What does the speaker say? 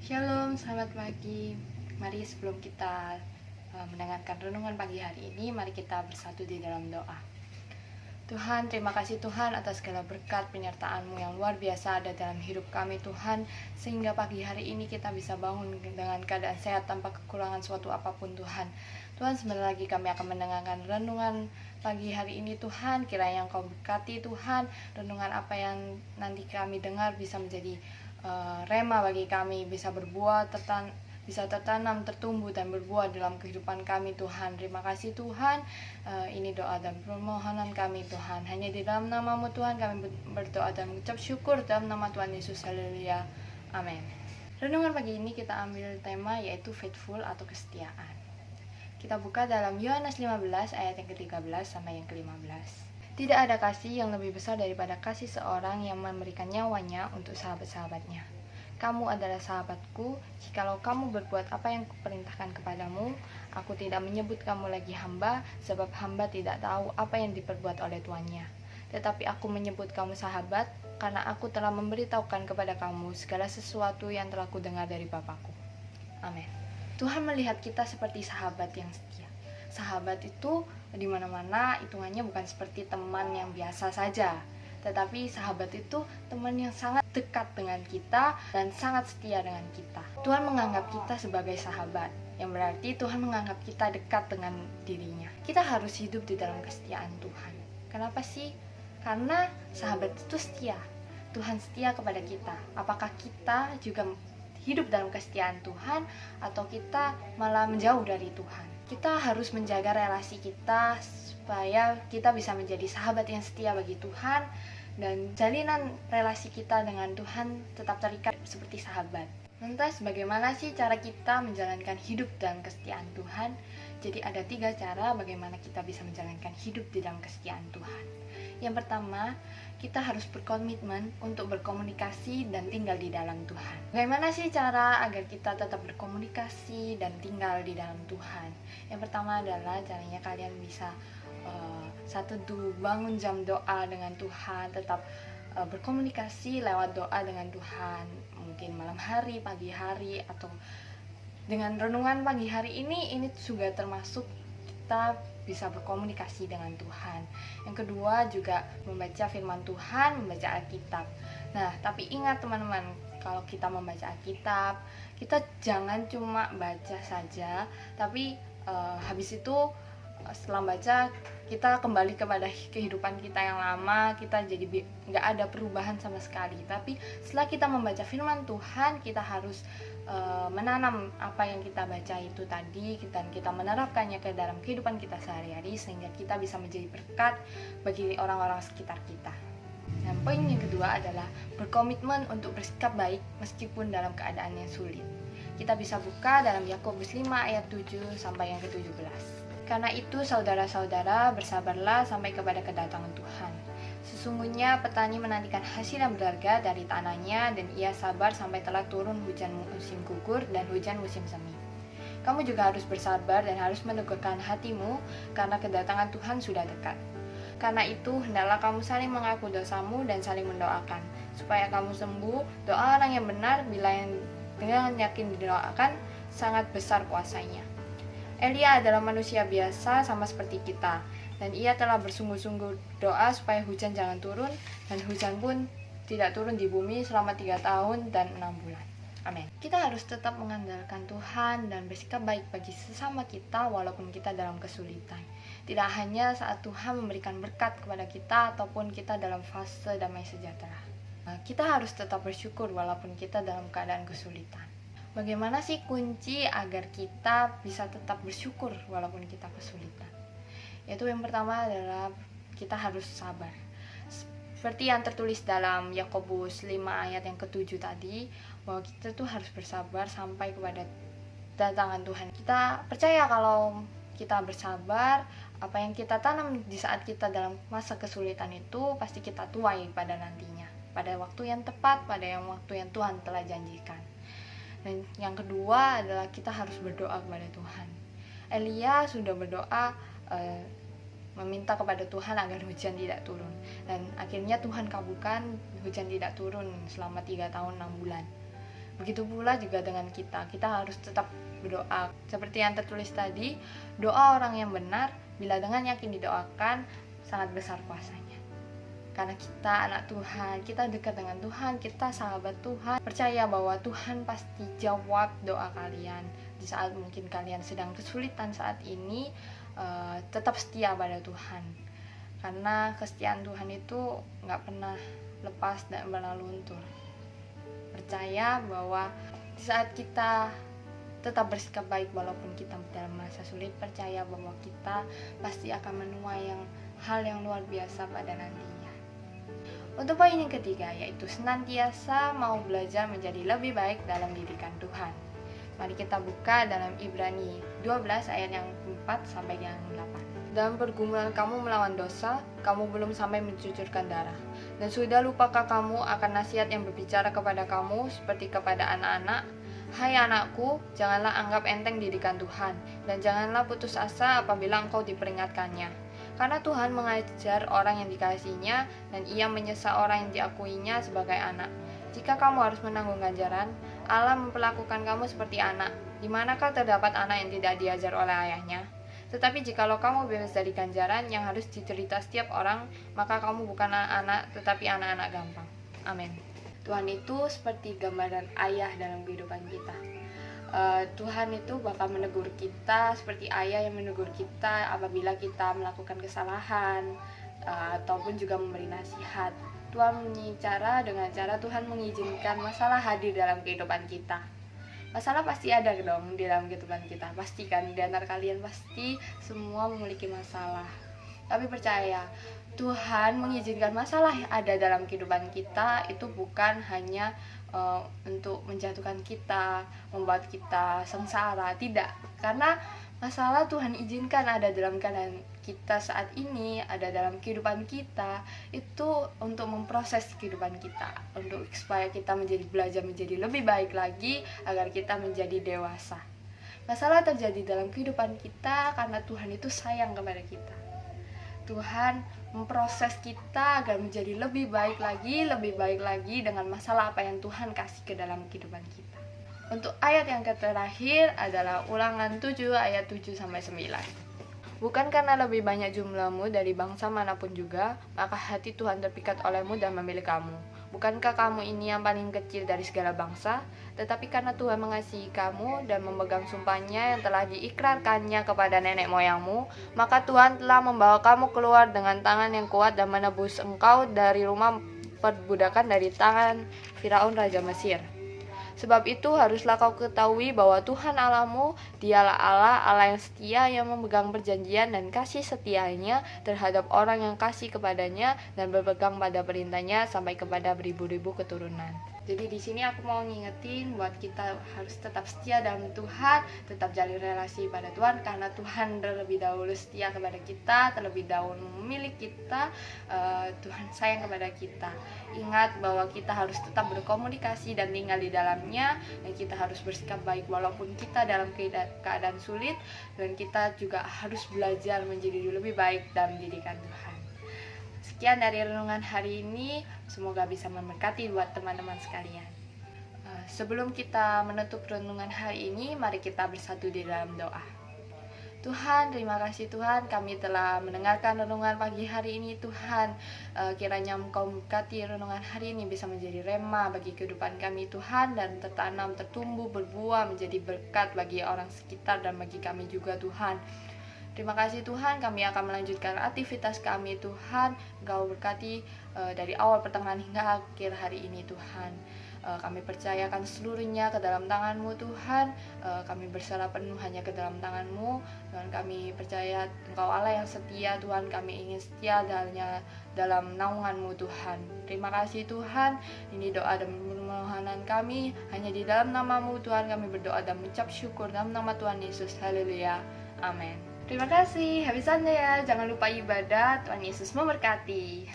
Shalom, selamat pagi. Mari sebelum kita mendengarkan renungan pagi hari ini, mari kita bersatu di dalam doa. Tuhan, terima kasih Tuhan atas segala berkat penyertaan-Mu yang luar biasa ada dalam hidup kami Tuhan, sehingga pagi hari ini kita bisa bangun dengan keadaan sehat tanpa kekurangan suatu apapun Tuhan. Tuhan, sebentar lagi kami akan mendengarkan renungan pagi hari ini Tuhan, kiranya Engkau berkati Tuhan, renungan apa yang nanti kami dengar bisa menjadi rema bagi kami, bisa berbuah, bisa tertanam, tertumbuh dan berbuah dalam kehidupan kami Tuhan. Terima kasih Tuhan. Ini doa dan permohonan kami Tuhan. Hanya di dalam nama-Mu Tuhan kami berdoa dan mengucap syukur dalam nama Tuhan Yesus. Haleluya. Amin. Renungan pagi ini kita ambil tema yaitu faithful atau kesetiaan. Kita buka dalam Yohanes 15 ayat yang ke-13 sampai yang ke-15. Tidak ada kasih yang lebih besar daripada kasih seorang yang memberikan nyawanya untuk sahabat-sahabatnya. Kamu adalah sahabatku, jikalau kamu berbuat apa yang kuperintahkan kepadamu. Aku tidak menyebut kamu lagi hamba, sebab hamba tidak tahu apa yang diperbuat oleh tuannya. Tetapi aku menyebut kamu sahabat, karena aku telah memberitahukan kepada kamu segala sesuatu yang telah kudengar dari Bapakku. Amin. Tuhan melihat kita seperti sahabat yang setia. Sahabat itu di mana-mana hitungannya bukan seperti teman yang biasa saja, tetapi sahabat itu teman yang sangat dekat dengan kita dan sangat setia dengan kita. Tuhan menganggap kita sebagai sahabat, yang berarti Tuhan menganggap kita dekat dengan dirinya. Kita harus hidup di dalam kesetiaan Tuhan. Kenapa sih? Karena sahabat itu setia. Tuhan setia kepada kita. Apakah kita juga hidup dalam kesetiaan Tuhan atau kita malah menjauh dari Tuhan? Kita harus menjaga relasi kita supaya kita bisa menjadi sahabat yang setia bagi Tuhan, dan jalinan relasi kita dengan Tuhan tetap terikat seperti sahabat. Lantas bagaimana sih cara kita menjalankan hidup dalam kesetiaan Tuhan? Jadi ada 3 cara bagaimana kita bisa menjalankan hidup di dalam kesetiaan Tuhan. Yang pertama, kita harus berkomitmen untuk berkomunikasi dan tinggal di dalam Tuhan. Bagaimana sih cara agar kita tetap berkomunikasi dan tinggal di dalam Tuhan? Yang pertama adalah caranya kalian bisa bangun jam doa dengan Tuhan, tetap berkomunikasi lewat doa dengan Tuhan, mungkin malam hari, pagi hari, atau dengan renungan pagi hari ini juga termasuk kita bisa berkomunikasi dengan Tuhan. Yang kedua juga membaca firman Tuhan, membaca Alkitab. Nah, tapi ingat teman-teman, kalau kita membaca Alkitab, kita jangan cuma baca saja, tapi habis itu setelah baca kita kembali kepada kehidupan kita yang lama, kita jadi nggak ada perubahan sama sekali. Tapi setelah kita membaca firman Tuhan, kita harus menanam apa yang kita baca itu tadi, dan kita menerapkannya ke dalam kehidupan kita sehari-hari sehingga kita bisa menjadi berkat bagi orang-orang sekitar kita. Dan poin yang kedua adalah berkomitmen untuk bersikap baik meskipun dalam keadaan yang sulit. Kita bisa buka dalam Yakobus 5 ayat 7 sampai yang ke-17. Karena itu saudara-saudara, bersabarlah sampai kepada kedatangan Tuhan. Sesungguhnya petani menantikan hasil yang berharga dari tanahnya, dan ia sabar sampai telah turun hujan musim gugur dan hujan musim semi. Kamu juga harus bersabar dan harus meneguhkan hatimu, karena kedatangan Tuhan sudah dekat. Karena itu, hendaklah kamu saling mengaku dosamu dan saling mendoakan, supaya kamu sembuh. Doa orang yang benar, bila yang dengan yakin didoakan, sangat besar kuasanya. Elia adalah manusia biasa sama seperti kita, dan ia telah bersungguh-sungguh doa supaya hujan jangan turun, dan hujan pun tidak turun di bumi selama 3 tahun dan 6 bulan. Amin. Kita harus tetap mengandalkan Tuhan dan bersikap baik bagi sesama kita walaupun kita dalam kesulitan. Tidak hanya saat Tuhan memberikan berkat kepada kita ataupun kita dalam fase damai sejahtera. Kita harus tetap bersyukur walaupun kita dalam keadaan kesulitan. Bagaimana sih kunci agar kita bisa tetap bersyukur walaupun kita kesulitan? Yaitu yang pertama adalah kita harus sabar. Seperti yang tertulis dalam Yakobus 5 ayat yang ke-7 tadi, bahwa kita tuh harus bersabar sampai kepada kedatangan Tuhan. Kita percaya kalau kita bersabar, apa yang kita tanam di saat kita dalam masa kesulitan itu pasti kita tuai pada nantinya, pada waktu yang tepat, pada waktu yang Tuhan telah janjikan. Dan yang kedua adalah kita harus berdoa kepada Tuhan. Elia sudah berdoa meminta kepada Tuhan agar hujan tidak turun, dan akhirnya Tuhan kabulkan, hujan tidak turun selama 3 tahun 6 bulan. Begitu pula juga dengan kita harus tetap berdoa. Seperti yang tertulis tadi, doa orang yang benar bila dengan yakin didoakan sangat besar kuasanya. Karena kita anak Tuhan, kita dekat dengan Tuhan, kita sahabat Tuhan, percaya bahwa Tuhan pasti jawab doa kalian. Di saat mungkin kalian sedang kesulitan saat ini, tetap setia pada Tuhan. Karena kesetiaan Tuhan itu gak pernah lepas dan berlalu luntur. Percaya bahwa di saat kita tetap bersikap baik walaupun kita dalam masa sulit, percaya bahwa kita pasti akan menuai hal yang luar biasa pada nantinya. Untuk poin yang ketiga, yaitu senantiasa mau belajar menjadi lebih baik dalam didikan Tuhan. Mari kita buka dalam Ibrani 12 ayat yang 4 sampai yang 8. Dalam pergumulan kamu melawan dosa, kamu belum sampai mencucurkan darah. Dan sudah lupakah kamu akan nasihat yang berbicara kepada kamu seperti kepada anak-anak? Hai anakku, janganlah anggap enteng didikan Tuhan, dan janganlah putus asa apabila engkau diperingatkannya. Karena Tuhan mengajar orang yang dikasihinya, dan ia menyesa orang yang diakuinya sebagai anak. Jika kamu harus menanggung ganjaran, Allah memperlakukan kamu seperti anak. Di manakah terdapat anak yang tidak diajar oleh ayahnya? Tetapi jikalau kamu bebas dari ganjaran yang harus dicerita setiap orang, maka kamu bukan anak-anak, tetapi anak-anak gampang. Amin. Tuhan itu seperti gambaran ayah dalam kehidupan kita. Tuhan itu bakal menegur kita seperti ayah yang menegur kita apabila kita melakukan kesalahan, ataupun juga memberi nasihat. Tuhan dengan cara Tuhan mengizinkan masalah hadir dalam kehidupan kita. Masalah pasti ada dong di dalam kehidupan kita, pasti kan, di antara kalian pasti semua memiliki masalah. Tapi percaya, Tuhan mengizinkan masalah yang ada dalam kehidupan kita itu bukan hanya untuk menjatuhkan kita, membuat kita sengsara, tidak. Karena masalah Tuhan izinkan ada dalam keadaan kita saat ini, ada dalam kehidupan kita, itu untuk memproses kehidupan kita, untuk supaya kita belajar menjadi lebih baik lagi, agar kita menjadi dewasa. Masalah terjadi dalam kehidupan kita karena Tuhan itu sayang kepada kita. Tuhan memproses kita agar menjadi lebih baik lagi dengan masalah apa yang Tuhan kasih ke dalam kehidupan kita. Untuk ayat yang terakhir adalah Ulangan 7 ayat 7 sampai 9. Bukan karena lebih banyak jumlahmu dari bangsa manapun juga, maka hati Tuhan terpikat olehmu dan memilih kamu. Bukankah kamu ini yang paling kecil dari segala bangsa? Tetapi karena Tuhan mengasihi kamu dan memegang sumpahnya yang telah diikrarkannya kepada nenek moyangmu, maka Tuhan telah membawa kamu keluar dengan tangan yang kuat dan menebus engkau dari rumah perbudakan, dari tangan Firaun Raja Mesir. Sebab itu haruslah kau ketahui bahwa Tuhan Allahmu, dialah Allah yang setia, yang memegang perjanjian dan kasih setianya terhadap orang yang kasih kepadanya dan berpegang pada perintahnya sampai kepada beribu-ribu keturunan. Jadi di sini aku mau ngingetin buat kita harus tetap setia dalam Tuhan, tetap jalin relasi pada Tuhan, karena Tuhan terlebih dahulu setia kepada kita, terlebih dahulu memilih kita. Tuhan sayang kepada kita. Ingat bahwa kita harus tetap berkomunikasi dan tinggal di dalamnya, dan kita harus bersikap baik walaupun kita dalam keadaan sulit, dan kita juga harus belajar menjadi lebih baik dalam didikan Tuhan. Sekian dari renungan hari ini, semoga bisa memberkati buat teman-teman sekalian. Sebelum kita menutup renungan hari ini, mari kita bersatu di dalam doa. Tuhan, terima kasih Tuhan, kami telah mendengarkan renungan pagi hari ini. Tuhan, kiranya Engkau memberkati renungan hari ini bisa menjadi rema bagi kehidupan kami Tuhan, dan tertanam, tertumbuh, berbuah menjadi berkat bagi orang sekitar dan bagi kami juga Tuhan. Terima kasih Tuhan, kami akan melanjutkan aktivitas kami Tuhan. Engkau berkati dari awal, pertengahan hingga akhir hari ini Tuhan. Kami percayakan seluruhnya ke dalam tangan-Mu Tuhan. Kami berserah penuh hanya ke dalam tangan-Mu. Tuhan, kami percaya Engkau Allah yang setia Tuhan. Kami ingin setia dalam naungan-Mu Tuhan. Terima kasih Tuhan. Ini doa dan permohonan kami hanya di dalam nama-Mu Tuhan. Kami berdoa dan mengucap syukur dalam nama Tuhan Yesus. Haleluya. Amin. Terima kasih. Happy Sunday ya. Jangan lupa ibadah. Tuhan Yesus memberkati.